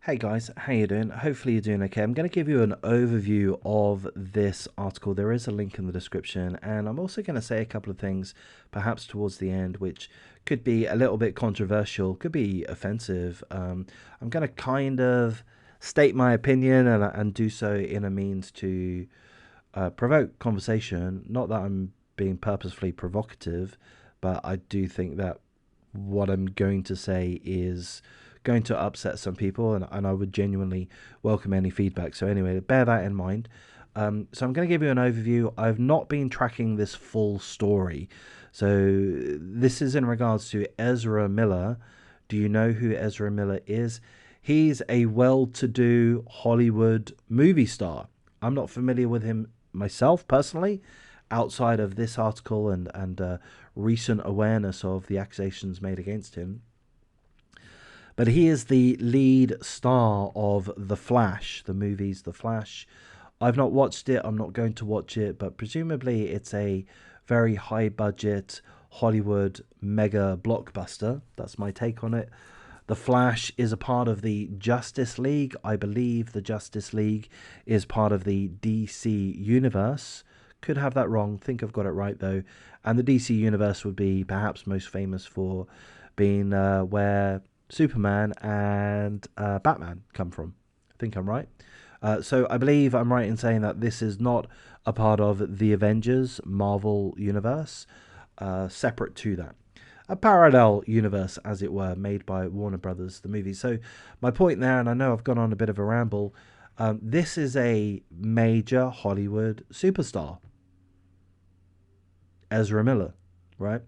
Hey guys, how you doing? Hopefully you're doing okay. I'm going to give you an overview of this article. There is a link in the description, and I'm also going to say a couple of things, perhaps towards the end, which could be a little bit controversial, could be offensive. I'm going to kind of state my opinion and do so in a means to provoke conversation. Not that I'm being purposefully provocative, but I do think that what I'm going to say is going to upset some people, and I would genuinely welcome any feedback. So, anyway, bear that in mind. So, I'm going to give you an overview. I've not been tracking this full story. So, this is in regards to Ezra Miller. Do you know who Ezra Miller is? He's a well to do Hollywood movie star. I'm not familiar with him myself personally, outside of this article and recent awareness of the accusations made against him. But he is the lead star of The Flash, the movies The Flash. I've not watched it, I'm not going to watch it, but presumably it's a very high budget Hollywood mega blockbuster. That's my take on it. The Flash is a part of the Justice League. I believe the Justice League is part of the DC universe. Could have that wrong. Think I've got it right though. And the DC universe would be perhaps most famous for being where Superman and Batman come from. I think I'm right. So I believe I'm right in saying that this is not a part of the Avengers Marvel universe, separate to that. A parallel universe, as it were, made by Warner Brothers, the movie. So my point there, and I know I've gone on a bit of a ramble, this is a major Hollywood superstar, Ezra Miller, right?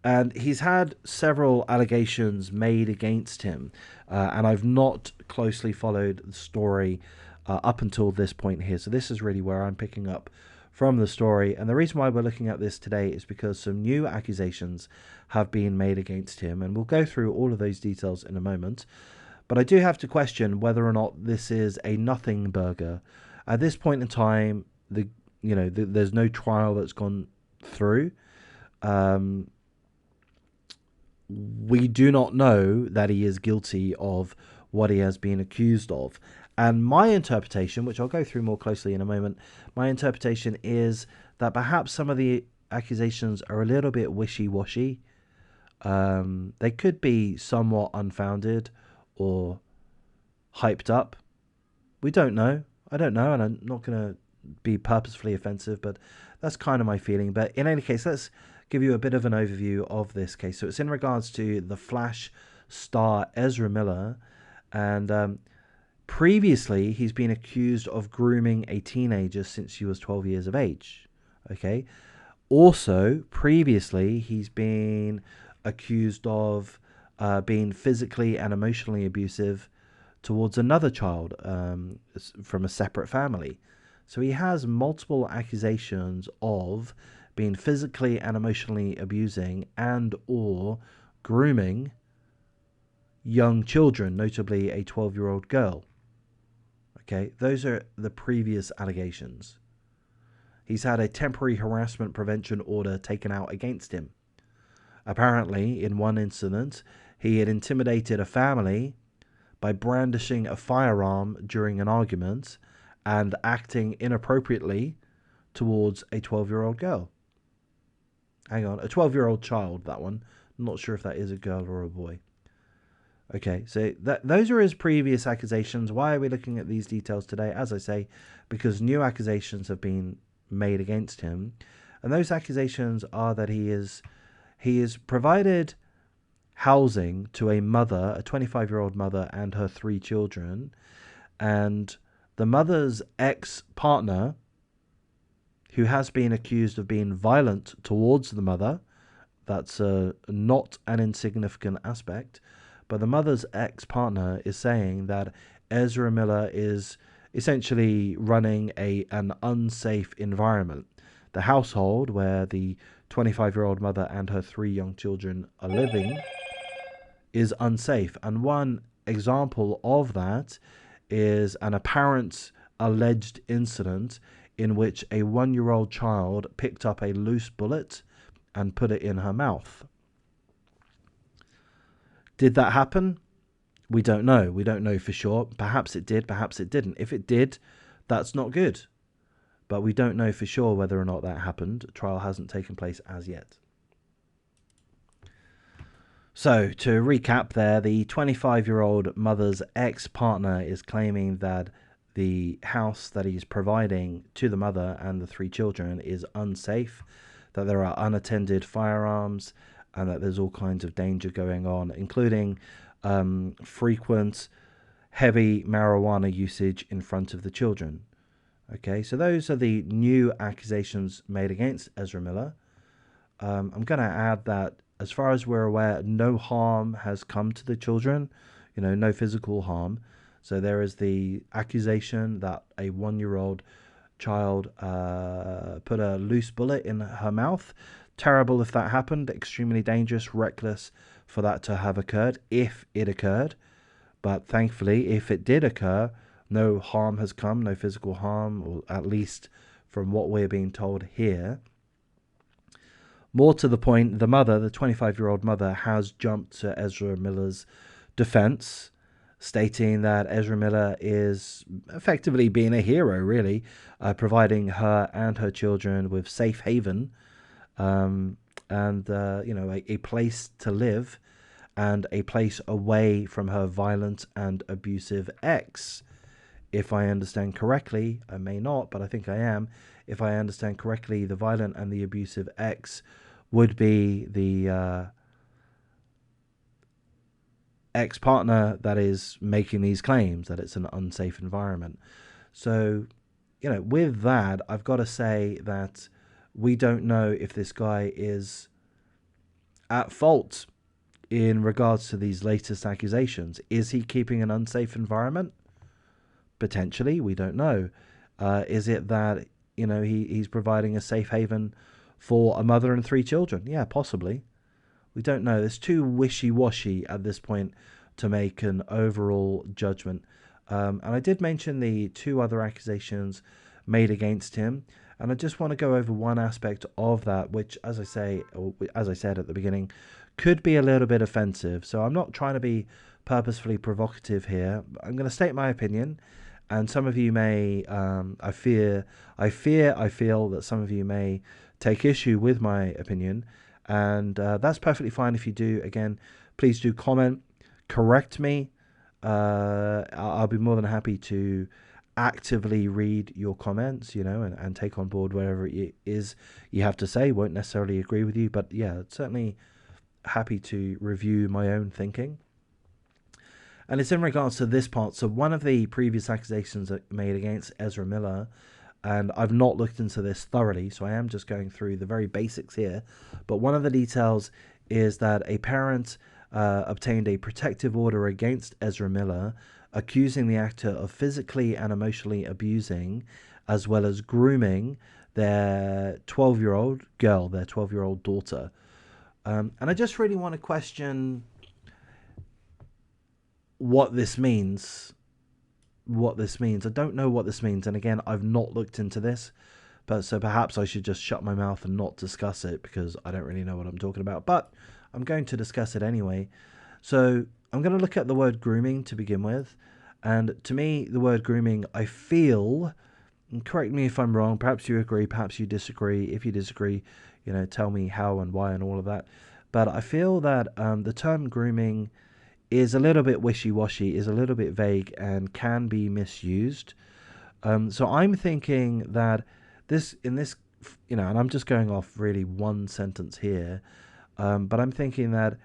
And he's had several allegations made against him, and I've not closely followed the story up until this point here. So this is really where I'm picking up from the story. And the reason why we're looking at this today is because some new accusations have been made against him, and we'll go through all of those details in a moment. But I do have to question whether or not this is a nothing burger. At this point in time, there's no trial that's gone through. Um, we do not know that he is guilty of what he has been accused of. And my interpretation, which I'll go through more closely in a moment, my interpretation is that perhaps some of the accusations are a little bit wishy-washy. They could be somewhat unfounded or hyped up. We don't know. I don't know, and I'm not going to be purposefully offensive, but that's kind of my feeling. But in any case, let's give you a bit of an overview of this case. So it's in regards to the Flash star Ezra Miller, and previously he's been accused of grooming a teenager since she was 12 years of age. Okay. Also, previously he's been accused of being physically and emotionally abusive towards another child from a separate family. So he has multiple accusations of being physically and emotionally abusing and or grooming young children, notably a 12-year-old girl. Okay, those are the previous allegations. He's had a temporary harassment prevention order taken out against him. Apparently, in one incident, he had intimidated a family by brandishing a firearm during an argument and acting inappropriately towards a 12-year-old girl. Hang on, a 12-year-old child, that one. I'm not sure if that is a girl or a boy. Okay, so those are his previous accusations. Why are we looking at these details today? As I say, because new accusations have been made against him. And those accusations are that he is provided housing to a mother, a 25-year-old mother, and her 3 children. And the mother's ex-partner, who has been accused of being violent towards the mother, that's not an insignificant aspect, but the mother's ex-partner is saying that Ezra Miller is essentially running an unsafe environment. The household where the 25-year-old mother and her 3 young children are living is unsafe. And one example of that is an apparent alleged incident in which a 1-year-old child picked up a loose bullet and put it in her mouth. Did that happen? We don't know. We don't know for sure. Perhaps it did, perhaps it didn't. If it did, that's not good. But we don't know for sure whether or not that happened. Trial hasn't taken place as yet. So, to recap there, the 25-year-old mother's ex-partner is claiming that the house that he's providing to the mother and the 3 children is unsafe, that there are unattended firearms, and that there's all kinds of danger going on, including frequent, heavy marijuana usage in front of the children. Okay, so those are the new accusations made against Ezra Miller. I'm going to add that as far as we're aware, no harm has come to the children, no physical harm. So there is the accusation that a 1-year-old child put a loose bullet in her mouth. Terrible if that happened, extremely dangerous, reckless for that to have occurred, if it occurred. But thankfully, if it did occur, no harm has come, no physical harm, or at least from what we're being told here. More to the point, the mother, the 25-year-old mother, has jumped to Ezra Miller's defense, stating that Ezra Miller is effectively being a hero, really, providing her and her children with safe haven, and a place to live, and a place away from her violent and abusive ex. If I understand correctly, I may not, but I think I am. If I understand correctly, the violent and the abusive ex would be the ex-partner that is making these claims that it's an unsafe environment. So, with that, I've got to say that we don't know if this guy is at fault in regards to these latest accusations. Is he keeping an unsafe environment? Potentially, we don't know. Is it that he's providing a safe haven for a mother and 3 children? Yeah, possibly. We don't know. It's too wishy-washy at this point to make an overall judgment. And I did mention the 2 other accusations made against him, and I just want to go over one aspect of that, which, as I said at the beginning, could be a little bit offensive. So I'm not trying to be purposefully provocative here. I'm going to state my opinion. And some of you may, I feel that some of you may take issue with my opinion, and that's perfectly fine if you do. Again, please do comment, correct me. I'll be more than happy to actively read your comments, and take on board whatever it is you have to say. Won't necessarily agree with you, but yeah, certainly happy to review my own thinking. And it's in regards to this part. So one of the previous accusations made against Ezra Miller, and I've not looked into this thoroughly, so I am just going through the very basics here. But one of the details is that a parent obtained a protective order against Ezra Miller, accusing the actor of physically and emotionally abusing, as well as grooming their 12-year-old girl, their 12-year-old daughter. And I just really want to question what this means. I don't know what this means, and again, I've not looked into this, but so perhaps I should just shut my mouth and not discuss it, because I don't really know what I'm talking about, but I'm going to discuss it anyway. So I'm going to look at the word grooming to begin with, and to me, the word grooming, I feel, and correct me if I'm wrong, perhaps you agree, perhaps you disagree. If you disagree, tell me how and why and all of that, but I feel that the term grooming is a little bit wishy-washy, is a little bit vague, and can be misused. So I'm thinking that and I'm just going off really one sentence here, but I'm thinking that,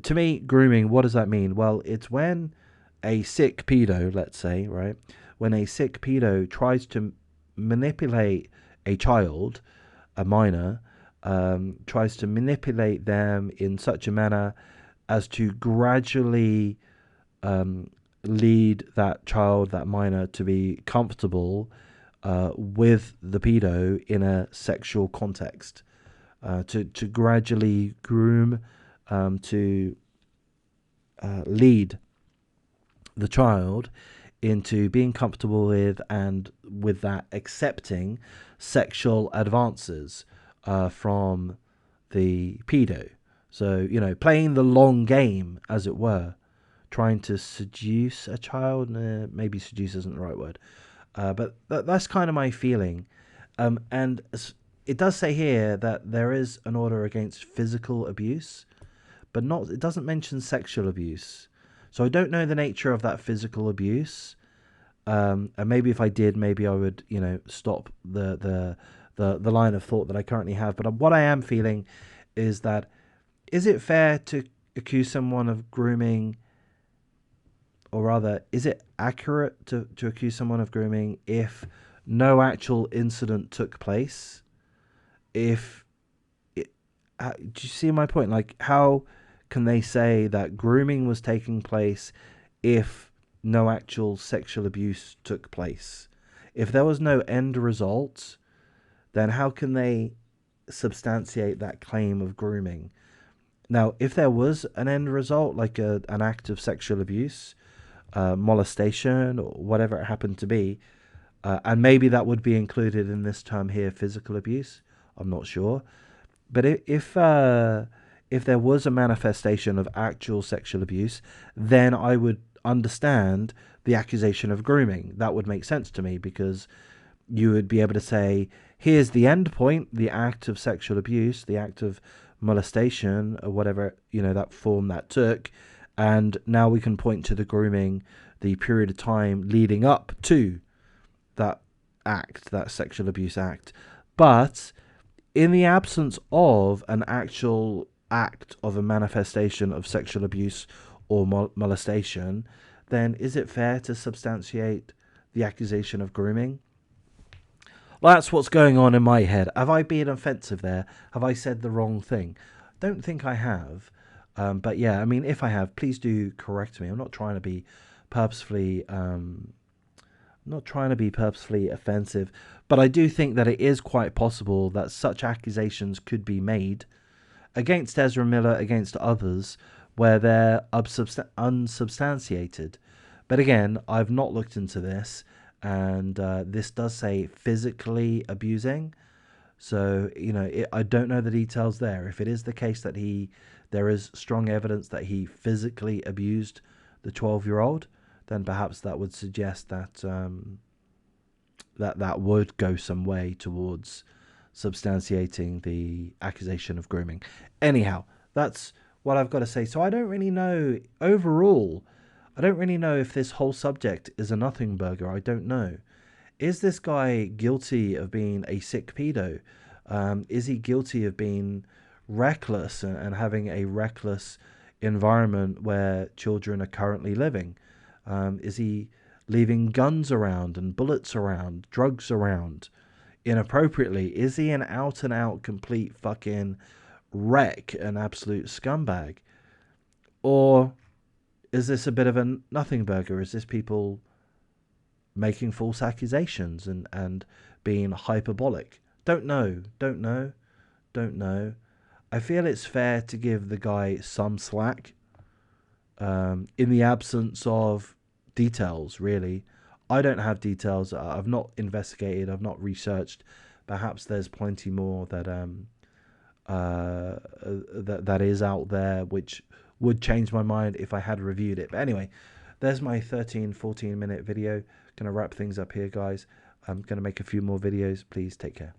to me, grooming, what does that mean? Well, it's when a sick pedo, let's say, right, when a sick pedo tries to manipulate a child, a minor, tries to manipulate them in such a manner as to gradually lead that child, that minor, to be comfortable with the pedo in a sexual context, to gradually groom, to lead the child into being comfortable with, and with that accepting sexual advances from the pedo. So, playing the long game, as it were, trying to seduce a child. Maybe seduce isn't the right word, but that's kind of my feeling. And it does say here that there is an order against physical abuse, but not. It doesn't mention sexual abuse. So I don't know the nature of that physical abuse. And maybe if I did, maybe I would, stop the line of thought that I currently have. But what I am feeling is that, is it fair to accuse someone of grooming, or rather, is it accurate to accuse someone of grooming if no actual incident took place? If it, do you see my point? Like, how can they say that grooming was taking place if no actual sexual abuse took place? If there was no end result, then how can they substantiate that claim of grooming? Now, if there was an end result, like an act of sexual abuse, molestation, or whatever it happened to be, and maybe that would be included in this term here, physical abuse, I'm not sure. But if there was a manifestation of actual sexual abuse, then I would understand the accusation of grooming. That would make sense to me, because you would be able to say, here's the end point, the act of sexual abuse, the act of molestation, or whatever, that form that took. And now we can point to the grooming, the period of time leading up to that act, that sexual abuse act. But in the absence of an actual act of a manifestation of sexual abuse or molestation, then is it fair to substantiate the accusation of grooming? Well, that's what's going on in my head. Have I been offensive there? Have I said the wrong thing? Don't think I have. But yeah, I mean, if I have, please do correct me. I'm not trying to be purposefully offensive, but I do think that it is quite possible that such accusations could be made against Ezra Miller, against others, where they're unsubstantiated. But again, I've not looked into this, and this does say physically abusing. So, I don't know the details there. If it is the case that there is strong evidence that he physically abused the 12-year-old, then perhaps that would suggest that that would go some way towards substantiating the accusation of grooming. Anyhow, that's what I've got to say. So I don't really know, overall, I don't really know if this whole subject is a nothing burger. I don't know. Is this guy guilty of being a sick pedo? Is he guilty of being reckless and having a reckless environment where children are currently living? Is he leaving guns around and bullets around, drugs around inappropriately? Is he an out and out complete fucking wreck, an absolute scumbag? Or is this a bit of a nothing burger? Is this people making false accusations and being hyperbolic? Don't know. I feel it's fair to give the guy some slack, in the absence of details, really. I don't have details. I've not investigated. I've not researched. Perhaps there's plenty more that that is out there, which would change my mind if I had reviewed it. But anyway, there's my 14 minute video. Gonna wrap things up here, guys. I'm gonna make a few more videos. Please take care.